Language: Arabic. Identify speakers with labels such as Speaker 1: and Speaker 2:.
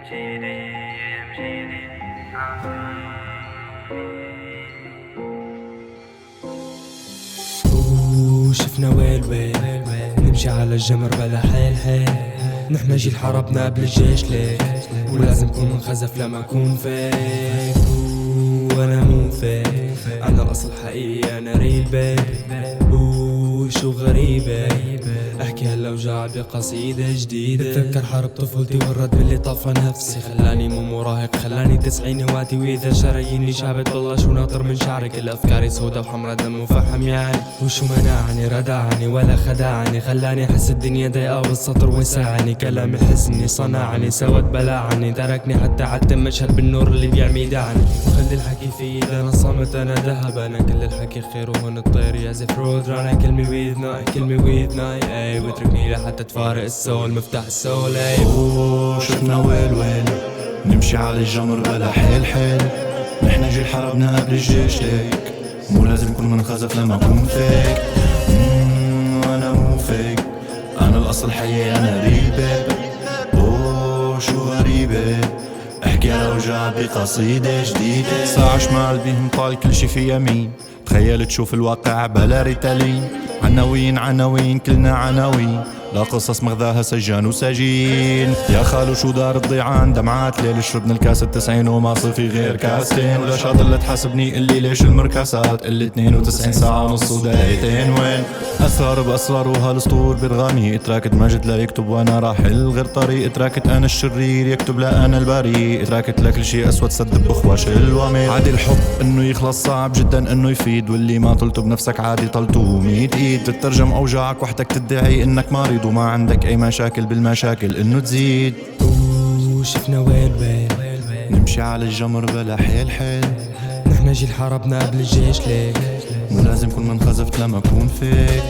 Speaker 1: شفنا ويل نمشي على الجمر بلا حيل نحنا جيل حربنا قبل الجيش ليه ولازم نكون منخزف لما اكون فيك وانا مو فيك انا الاصل حقيقي انا ريل بيبي شو غريبة احكي هالأوجاع بقصيدة جديدة بتذكر حرب طفولتي والرد باللي طفى نفسي خلاني مو مراهق خلاني 90 هواتي واذا شراييني شعبت بالله شو ناطر من شعرك الافكاري سودا وحمرا دم وفحم يعني وشو منعني ردعني ولا خدعني خلاني احس الدنيا ضيقة والسطر وسعني كلامي حزني صنعني سود بلعني تركني حتى عتم مشهد بالنور اللي بيعميدعني وخلي الحكي في ايدي انا صامت انا ذهب انا كل الحكي خير وهون الطير يعزف رود رانا كلمي ويذ ناي كلمي ويذ ناي اي واتركني لحتى تفارق السول مفتاح السول اي
Speaker 2: شفنا ويل نمشي على الجمر بلا حيل نحنا جيل حربنا قبل الجيش ليك مو لازم كون منخزف لما اكون فيك انا مو فيك انا الاصل حقيقي انا ريل بيبي شو غريبة احكي على اوجاع بقصيدة جديدة ساعة شمال بيهم طال كل شي في يمين تخيل تشوف الواقع بلا ريتالين عناوين كلنا عناوين لا قصص مغذاها سجان وسجين يا خالو شو دار الضيعان دمعات ليل شربنا الكاس 90 وما صار في غير كاستين ولا شاطر تحاسبني قلي ليش المركاسات اللي 92 ساعة ونص ودقيقتين وين اسرار باسرار وهالسطور برغامي اتراكت ماجد لا يكتب وانا راحل غير طريق اتراكت انا الشرير يكتب لا انا البريء اتراكت لكل شي اسود سد بخواش الوامي عادي الحب انه يخلص صعب جدا انه يفيد واللي ما طلته بنفسك عادي طلته 100 ايد تترجم اوجاعك وحدك تدعي انك مريض وما عندك اي مشاكل بالمشاكل انه تزيد
Speaker 1: شفنا ويل
Speaker 2: نمشي على الجمر بلا حيل
Speaker 1: نحنا جيل حربنا قبل الجيش ليك
Speaker 2: مو لازم كون منخزف لما اكون فيك